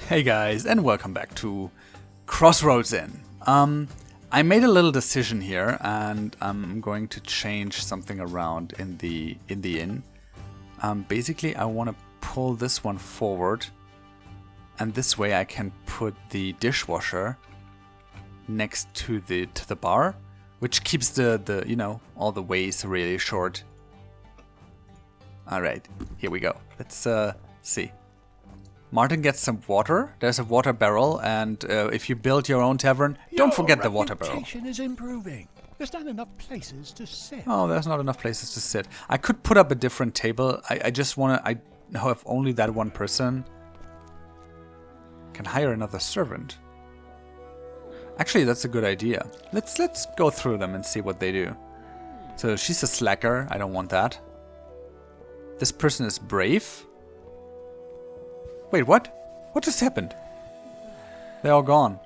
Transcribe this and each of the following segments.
Hey guys, and welcome back to Crossroads Inn. I made a little decision here, and I'm going to change something around in the inn. Basically, I want to pull this one forward, and this way I can put the dishwasher next to the bar, which keeps the you know, all the ways really short. All right, here we go. Let's see. Martin gets some water. There's a water barrel, and if you build your own tavern, don't forget the water barrel. Your reputation is improving. There's not enough places to sit. Oh, there's not enough places to sit. I could put up a different table. I just want to... I have only that one person. Can hire another servant. Actually, that's a good idea. Let's go through them and see what they do. So she's a slacker. I don't want that. This person is brave. Wait, what? What just happened? They're all gone.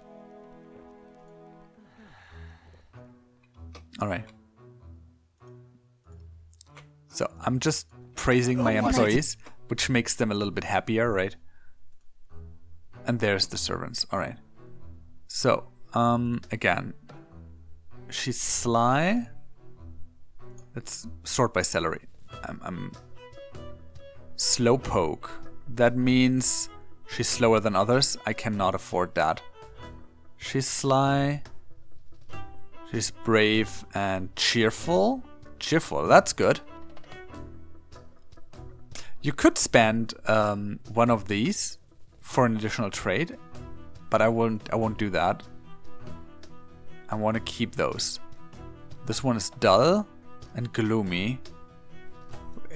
Alright. So, I'm just praising my employees, which makes them a little bit happier, right? And there's the servants. Alright. So, again. She's sly. Let's sort by salary. I'm slowpoke. That means she's slower than others. I cannot afford that. She's sly. She's brave and cheerful. Cheerful, that's good. You could spend one of these for an additional trade, but I won't do that. I want to keep those. This one is dull and gloomy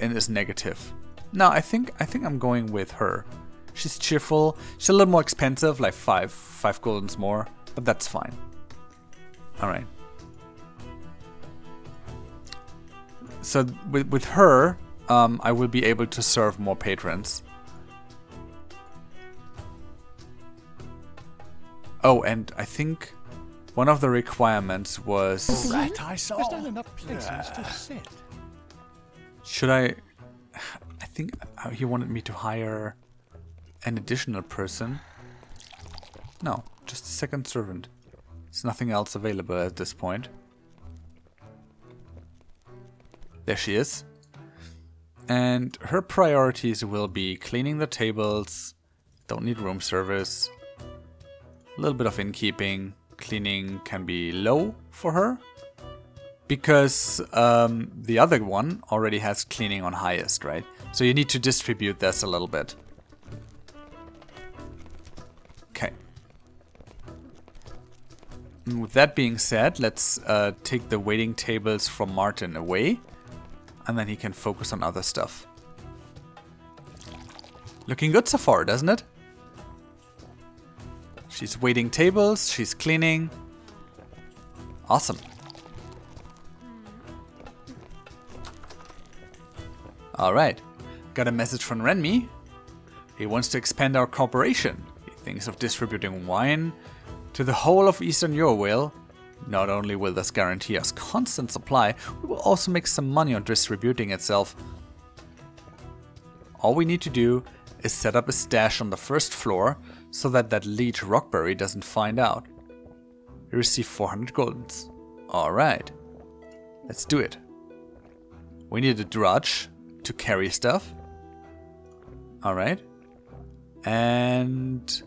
and is negative. No, I think I'm going with her. She's cheerful. She's a little more expensive, like five goldens more, but that's fine. All right. So with her, I will be able to serve more patrons. Oh, and I think one of the requirements was... Right, I saw. There's not enough places to sit. Should I think he wanted me to hire an additional person. No, just a second servant. There's nothing else available at this point. There she is. And her priorities will be cleaning the tables, don't need room service, a little bit of innkeeping. Cleaning can be low for her, because the other one already has cleaning on highest, right? So you need to distribute this a little bit. Okay. And with that being said, let's take the waiting tables from Martin away, and then he can focus on other stuff. Looking good so far, doesn't it? She's waiting tables, she's cleaning. Awesome. Alright, got a message from Renmi. He wants to expand our cooperation. He thinks of distributing wine to the whole of Eastern Eurowhale. Not only will this guarantee us constant supply, we will also make some money on distributing itself. All we need to do is set up a stash on the first floor so that leech Rockberry doesn't find out. We receive 400 goldens. Alright, let's do it. We need a drudge to carry stuff. Alright. And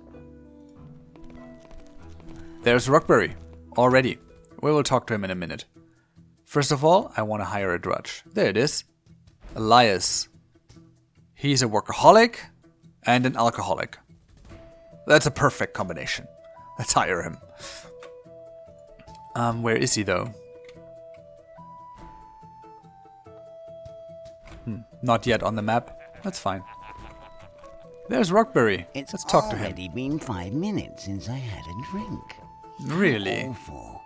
there's Rockberry already. We will talk to him in a minute. First of all, I want to hire a drudge. There it is. Elias. He's a workaholic and an alcoholic. That's a perfect combination. Let's hire him. Where is he though? Not yet on the map. That's fine. There's Rockberry. Let's talk to him. It's already been 5 minutes since I had a drink. Really? Awful.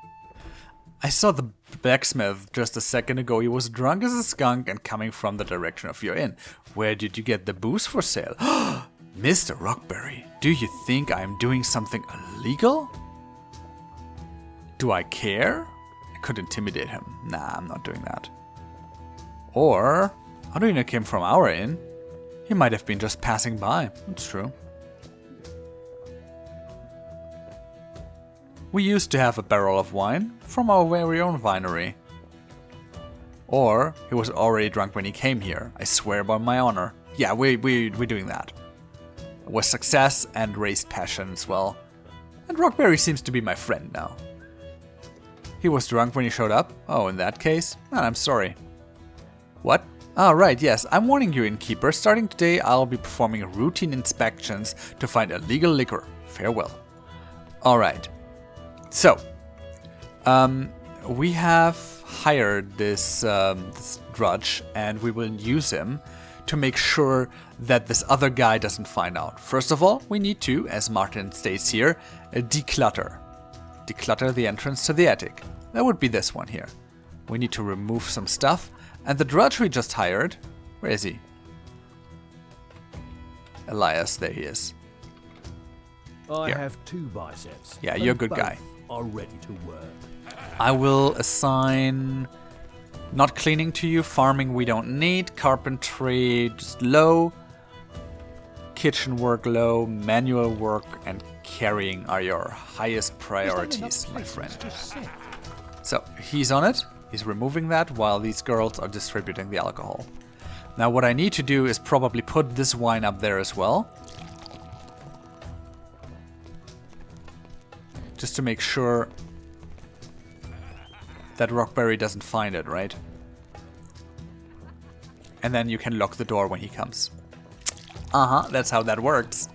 I saw the blacksmith just a second ago. He was drunk as a skunk and coming from the direction of your inn. Where did you get the booze for sale? Mr. Rockberry, do you think I'm doing something illegal? Do I care? I could intimidate him. Nah, I'm not doing that. Or, how do you know he came from our inn? He might have been just passing by. That's true. We used to have a barrel of wine from our very own winery. Or he was already drunk when he came here. I swear by my honor. Yeah, we're doing that. It was success and raised passion as well. And Rockberry seems to be my friend now. He was drunk when he showed up? Oh, in that case? Man, I'm sorry. What? Ah, right, yes. I'm warning you, innkeeper. Starting today, I'll be performing routine inspections to find illegal liquor. Farewell. Alright. So, we have hired this drudge, and we will use him to make sure that this other guy doesn't find out. First of all, we need to, as Martin states here, declutter. Declutter the entrance to the attic. That would be this one here. We need to remove some stuff. And the drudge we just hired, where is he? Elias, there he is. I Here. have 2 biceps. Yeah, you're a and good both guy. Are ready to work. I will assign not cleaning to you, farming we don't need, carpentry just low, kitchen work low, manual work and carrying are your highest priorities, my friend. To sit. So he's on it, he's removing that while these girls are distributing the alcohol. Now what I need to do is probably put this wine up there as well. Just to make sure that Rockberry doesn't find it, right? And then you can lock the door when he comes. That's how that works.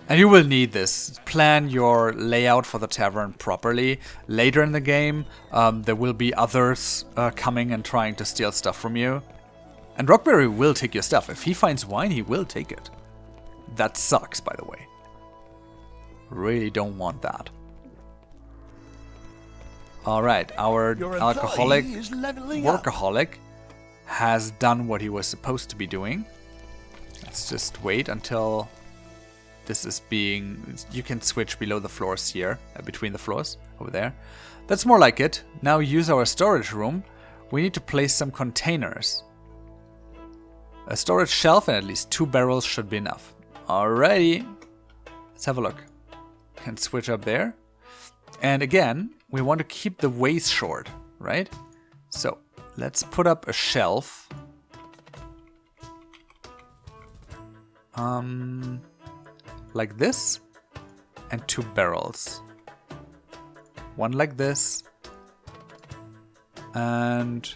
And you will need this. Plan your layout for the tavern properly. Later in the game, there will be others coming and trying to steal stuff from you. And Rockberry will take your stuff. If he finds wine, he will take it. That sucks, by the way. Really don't want that. Alright, our Your alcoholic employee is leveling up. workaholic has done what he was supposed to be doing. Let's just wait until this is being... You can switch below the floors here, between the floors, over there. That's more like it. Now use our storage room. We need to place some containers. A storage shelf and at least 2 barrels should be enough. Alrighty. Let's have a look. Can switch up there. And again, we want to keep the ways short, right? So let's put up a shelf. Like this. And 2 barrels. One like this. And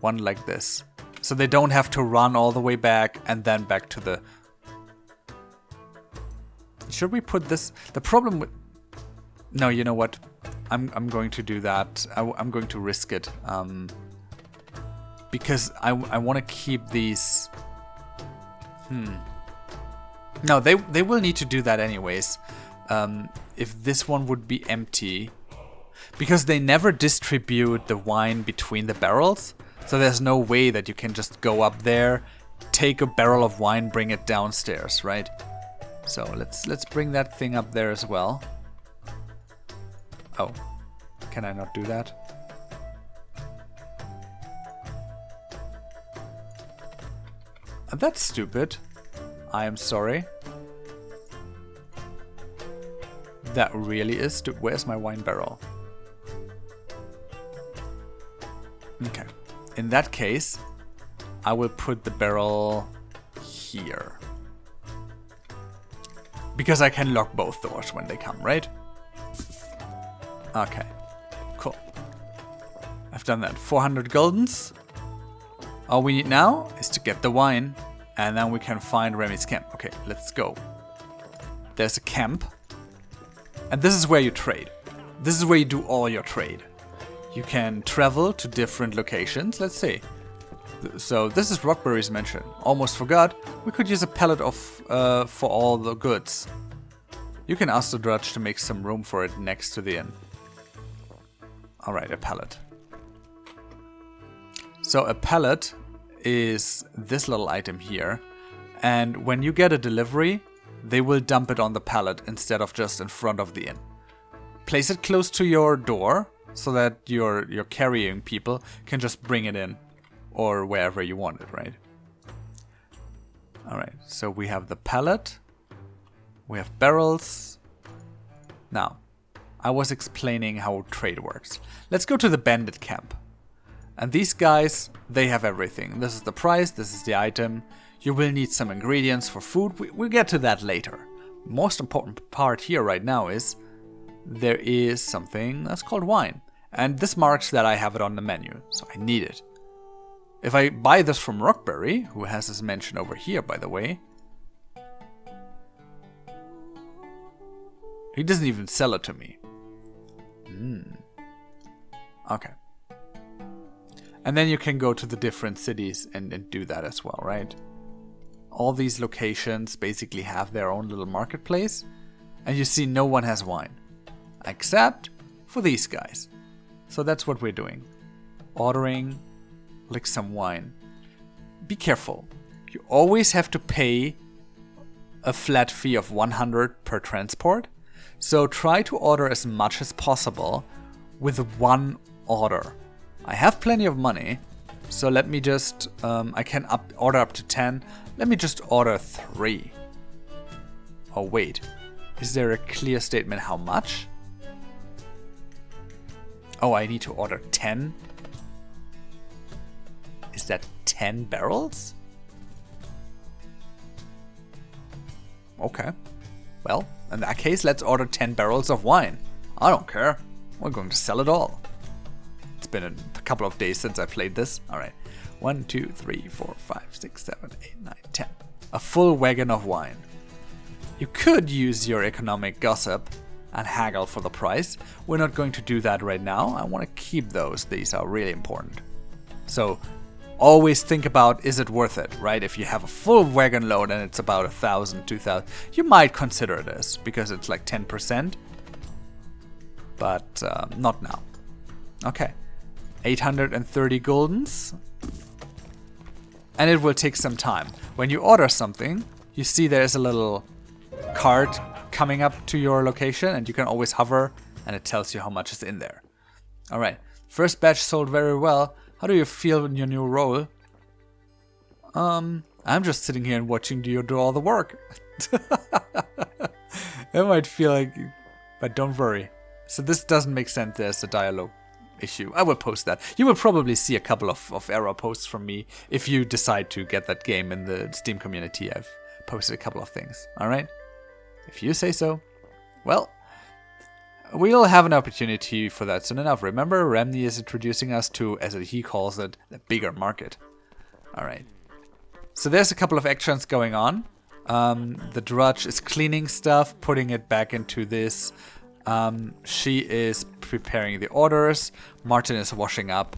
one like this. So they don't have to run all the way back and then back to the... Should we put this... The problem with... No, you know what? I'm going to do that. I'm going to risk it. Because I want to keep these... No, they will need to do that anyways. If this one would be empty. Because they never distribute the wine between the barrels. So there's no way that you can just go up there, take a barrel of wine, bring it downstairs, right? So let's bring that thing up there as well. Oh, can I not do that? That's stupid. I am sorry. That really is stupid. Where's my wine barrel? Okay. In that case, I will put the barrel here. Because I can lock both doors when they come, right? Okay, cool. I've done that. 400 goldens. All we need now is to get the wine, and then we can find Remy's camp. Okay, let's go. There's a camp. And this is where you trade. This is where you do all your trade. You can travel to different locations. Let's see. So this is Rockberry's mansion. Almost forgot. We could use a pallet of for all the goods. You can ask the drudge to make some room for it next to the inn. Alright, a pallet. So a pallet is this little item here. And when you get a delivery, they will dump it on the pallet instead of just in front of the inn. Place it close to your door so that your carrying people can just bring it in or wherever you want it, right? Alright, so we have the pallet. We have barrels. Now, I was explaining how trade works. Let's go to the bandit camp. And these guys, they have everything. This is the price, this is the item. You will need some ingredients for food. We'll get to that later. Most important part here right now is there is something that's called wine. And this marks that I have it on the menu, so I need it. If I buy this from Rockberry, who has this mention over here, by the way, he doesn't even sell it to me. Okay. And then you can go to the different cities and do that as well, right? All these locations basically have their own little marketplace. And you see no one has wine. Except for these guys. So that's what we're doing. Ordering like some wine. Be careful. You always have to pay a flat fee of 100 per transport. So try to order as much as possible with one order. I have plenty of money, so let me just, I can order up to 10. Let me just order 3. Oh wait, is there a clear statement how much? Oh, I need to order 10? Is that 10 barrels? Okay, well, in that case, let's order 10 barrels of wine. I don't care, we're going to sell it all. It's been a couple of days since I played this. Alright. 1, 2, 3, 4, 5, 6, 7, 8, 9, 10. A full wagon of wine. You could use your economic gossip and haggle for the price. We're not going to do that right now. I want to keep those. These are really important. So always think about, is it worth it, right? If you have a full wagon load and it's about 1,000, 2,000, you might consider this because it's like 10%. But not now. Okay. 830 guldens. And it will take some time. When you order something, you see there's a little card coming up to your location and you can always hover and it tells you how much is in there. Alright, first batch sold very well. How do you feel in your new role? I'm just sitting here and watching you do all the work. It might feel like, but don't worry. So this doesn't make sense, there's a dialogue issue. I will post that. You will probably see a couple of error posts from me if you decide to get that game in the Steam community. I've posted a couple of things. Alright? If you say so. Well, we'll have an opportunity for that soon enough. Remember, Remni is introducing us to, as he calls it, the bigger market. Alright. So there's a couple of actions going on. The drudge is cleaning stuff, putting it back into this. She is preparing the orders. Martin is washing up.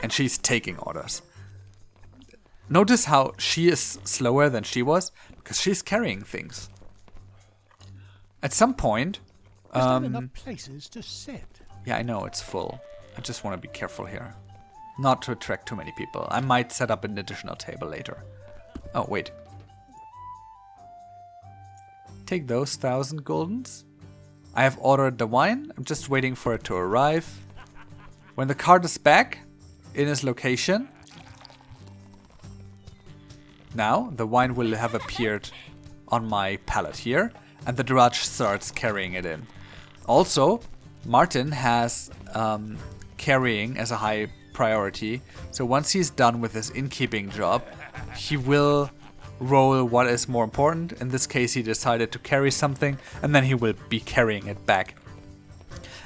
And she's taking orders. Notice how she is slower than she was, because she's carrying things. At some point... There's not enough places to sit. Yeah, I know, it's full. I just want to be careful here. Not to attract too many people. I might set up an additional table later. Oh, wait. Take those 1,000 guldens. I have ordered the wine. I'm just waiting for it to arrive. When the cart is back in its location, now the wine will have appeared on my pallet here, and the drudge starts carrying it in. Also, Martin has carrying as a high priority, so once he's done with his innkeeping job, he will roll what is more important. In this case, he decided to carry something, and then he will be carrying it back.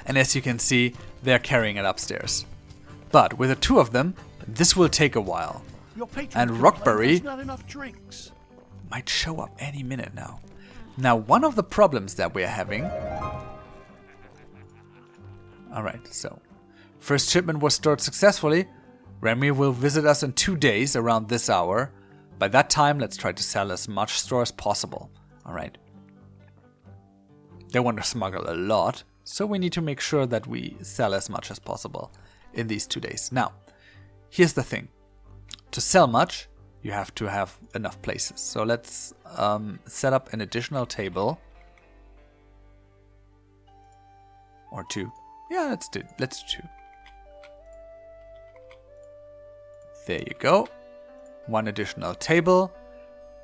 And as you can see, they're carrying it upstairs. But with the two of them, this will take a while. And Rockberry not enough drinks. might show up any minute now. Now, one of the problems that we're having... Alright, so... First shipment was stored successfully. Remy will visit us in 2 days around this hour. By that time, let's try to sell as much store as possible. Alright. They want to smuggle a lot, so we need to make sure that we sell as much as possible in these 2 days. Now, here's the thing. To sell much, you have to have enough places. So let's set up an additional table. Or 2. Yeah, let's do 2. There you go. 1 additional table.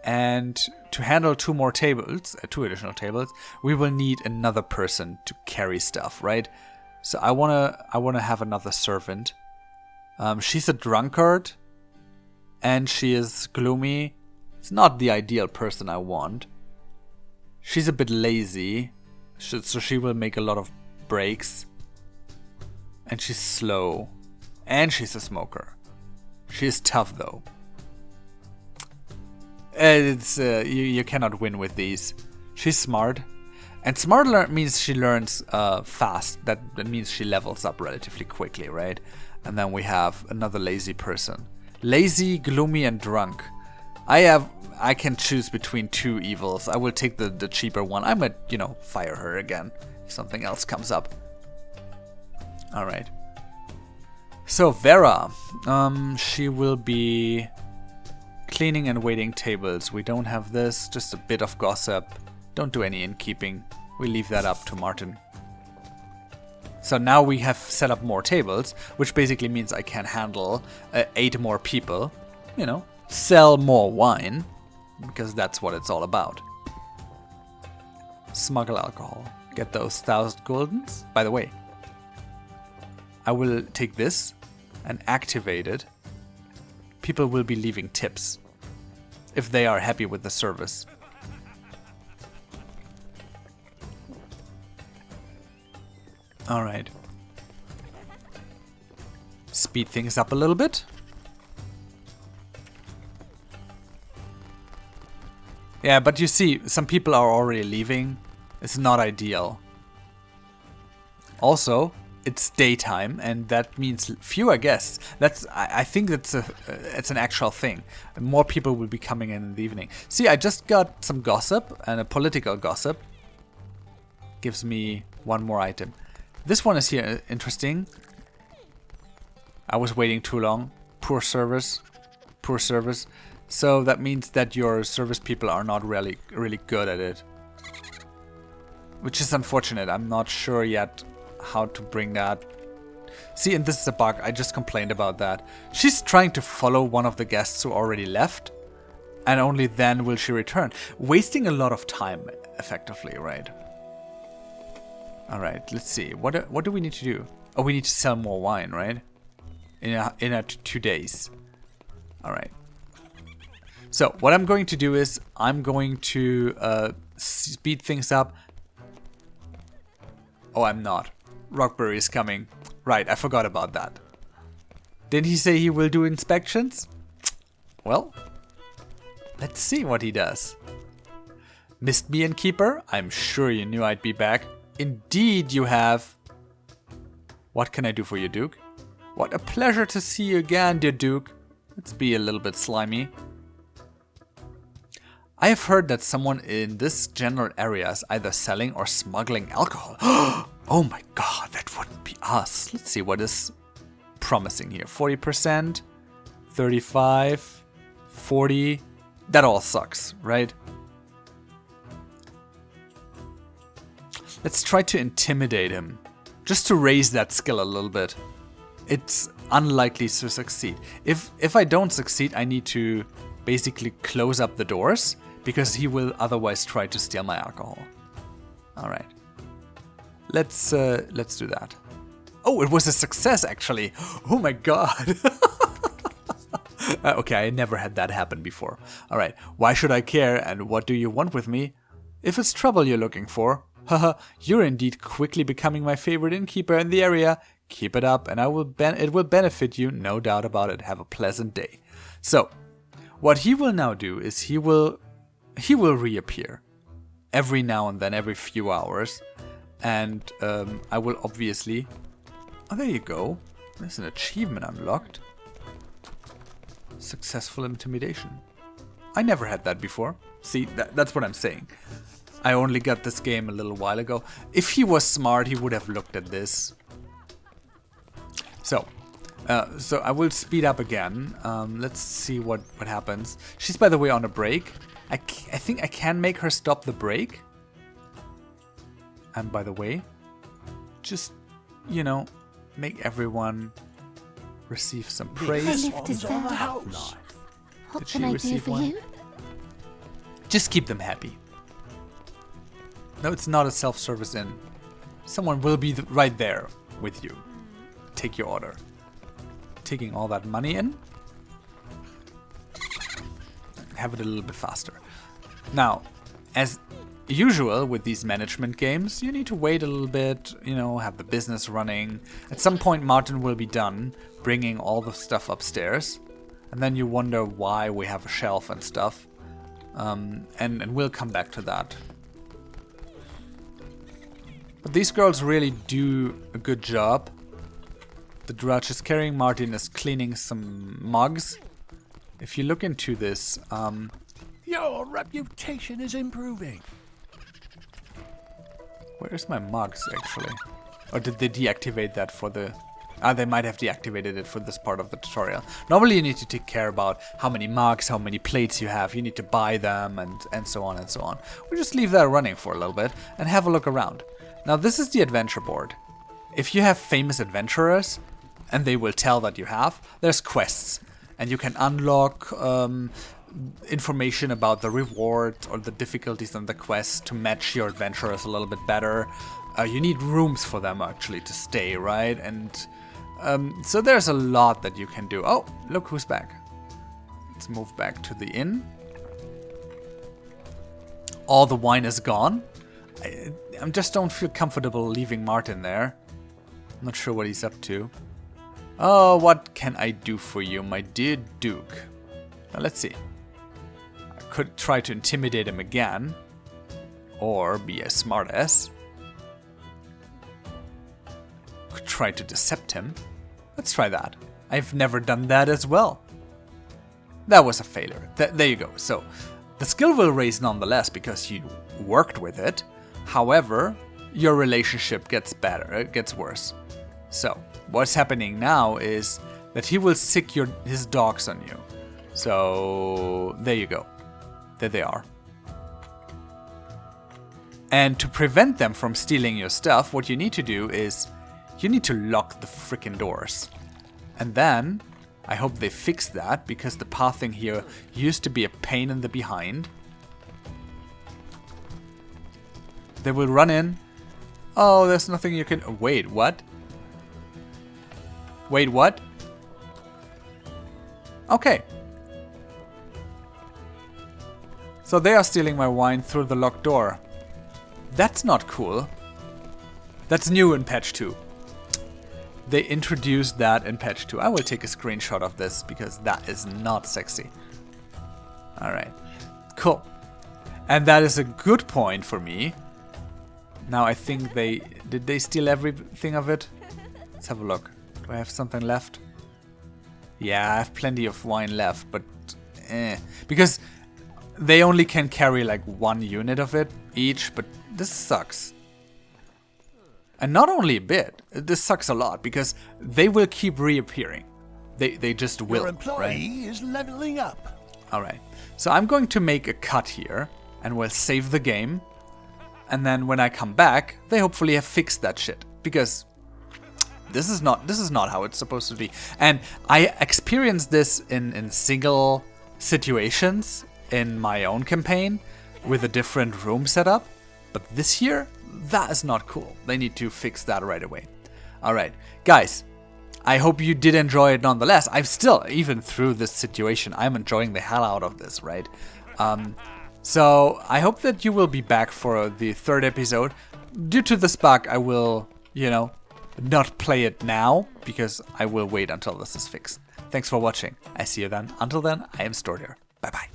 And to handle two additional tables, we will need another person to carry stuff, right? So I wanna have another servant. She's a drunkard, and she is gloomy. It's not the ideal person I want. She's a bit lazy, so she will make a lot of breaks. And she's slow, and she's a smoker. She is tough though. It's you cannot win with these. She's smart, and smart means she learns fast. That means she levels up relatively quickly, right? And then we have another lazy person. Lazy, gloomy, and drunk. I can choose between two evils. I will take the cheaper one. I'm gonna, fire her again if something else comes up. All right. So Vera, she will be cleaning and waiting tables. We don't have this, just a bit of gossip. Don't do any innkeeping. We leave that up to Martin. So now we have set up more tables, which basically means I can handle 8 more people. Sell more wine, because that's what it's all about. Smuggle alcohol. Get those 1,000 guldens. By the way, I will take this and activate it. People will be leaving tips if they are happy with the service. Alright. Speed things up a little bit. Yeah, but you see, some people are already leaving. It's not ideal. Also, it's daytime, and that means fewer guests. I think it's an actual thing. More people will be coming in the evening. See, I just got some gossip, and a political gossip gives me one more item. This one is here interesting. I was waiting too long. Poor service. Poor service. So that means that your service people are not really good at it, which is unfortunate. I'm not sure yet how to bring that. See, and this is a bug. I just complained about that. She's trying to follow one of the guests who already left, and only then will she return, wasting a lot of time effectively, right? All right, let's see. What do we need to do? Oh, we need to sell more wine, right? In 2 days. All right. So what I'm going to do is I'm going to speed things up. Oh, I'm not. Rockberry is coming. Right, I forgot about that. Didn't he say he will do inspections? Well, let's see what he does. Missed me, innkeeper? I'm sure you knew I'd be back. Indeed you have. What can I do for you, Duke? What a pleasure to see you again, dear Duke. Let's be a little bit slimy. I have heard that someone in this general area is either selling or smuggling alcohol. Oh my god, that wouldn't be us. Let's see what is promising here. 40%, 35, 40. That all sucks, right? Let's try to intimidate him, just to raise that skill a little bit. It's unlikely to succeed. If I don't succeed, I need to basically close up the doors, because he will otherwise try to steal my alcohol. All right, let's do that. Oh, it was a success actually. Oh my god. Okay, I never had that happen before. All right, why should I care? And what do you want with me? If it's trouble you're looking for, haha, you're indeed quickly becoming my favorite innkeeper in the area. Keep it up, and it will benefit you, no doubt about it. Have a pleasant day. So, what he will now do is he will reappear every now and then, every few hours, and I will obviously. Oh, there you go. There's an achievement unlocked. Successful intimidation. I never had that before. See, that's what I'm saying. I only got this game a little while ago. If he was smart, he would have looked at this. So I will speed up again. Let's see what happens. She's, by the way, on a break. I think I can make her stop the break. And by the way, just, make everyone receive some praise. What Did can she I do receive for one? you? Just keep them happy. No, it's not a self-service inn. Someone will be right there with you. Take your order. Taking all that money in. Have it a little bit faster. Now, as usual with these management games, you need to wait a little bit, you know, have the business running. At some point Martin will be done bringing all the stuff upstairs. And then you wonder why we have a shelf and stuff. And we'll come back to that. But these girls really do a good job. The drudge is carrying Martin, is cleaning some mugs. If you look into this, Your reputation is improving. where's my mugs actually? Or did they deactivate that for the... they might have deactivated it for this part of the tutorial. Normally you need to take care about how many mugs, how many plates you have. You need to buy them and so on and so on. We'll just leave that running for a little bit and have a look around. Now this is the adventure board. If you have famous adventurers, and they will tell that you have, there's quests. And you can unlock information about the reward or the difficulties on the quest to match your adventurers a little bit better. You need rooms for them actually to stay, right? And so there's a lot that you can do. Oh, look who's back. Let's move back to the inn. All the wine is gone. I just don't feel comfortable leaving Martin there. I'm not sure what he's up to. Oh, what can I do for you, my dear Duke? Now let's see. I could try to intimidate him again. Or be a smartass. Could try to decept him. Let's try that. I've never done that as well. That was a failure. There you go. So, the skill will raise nonetheless because you worked with it. However, your relationship gets better. It gets worse. So, what's happening now is that he will sick his dogs on you. So, there you go. There they are. And to prevent them from stealing your stuff, what you need to do is you need to lock the frickin' doors. And then, I hope they fix that, because the pathing here used to be a pain in the behind. They will run in. Oh, there's nothing you can... Wait, what? Wait, what? Okay. So they are stealing my wine through the locked door. That's not cool. That's new in patch 2. They introduced that in patch 2. I will take a screenshot of this because that is not sexy. Alright. Cool. And that is a good point for me. Now I think did they steal everything of it? Let's have a look. Do I have something left? Yeah, I have plenty of wine left, but because they only can carry like 1 unit of it each, but this sucks. And not only a bit, this sucks a lot because they will keep reappearing. They just will. Your employee right? is leveling up. Alright, so I'm going to make a cut here and we'll save the game. And then when I come back, they hopefully have fixed that shit. Because this is not how it's supposed to be. And I experienced this in single situations in my own campaign with a different room setup. But this here, that is not cool. They need to fix that right away. Alright, guys. I hope you did enjoy it nonetheless. I'm still, even through this situation, I'm enjoying the hell out of this, right? So I hope that you will be back for the 3rd episode. Due to this bug, I will, not play it now, because I will wait until this is fixed. Thanks for watching. I see you then. Until then, I am Stored here. Bye-bye.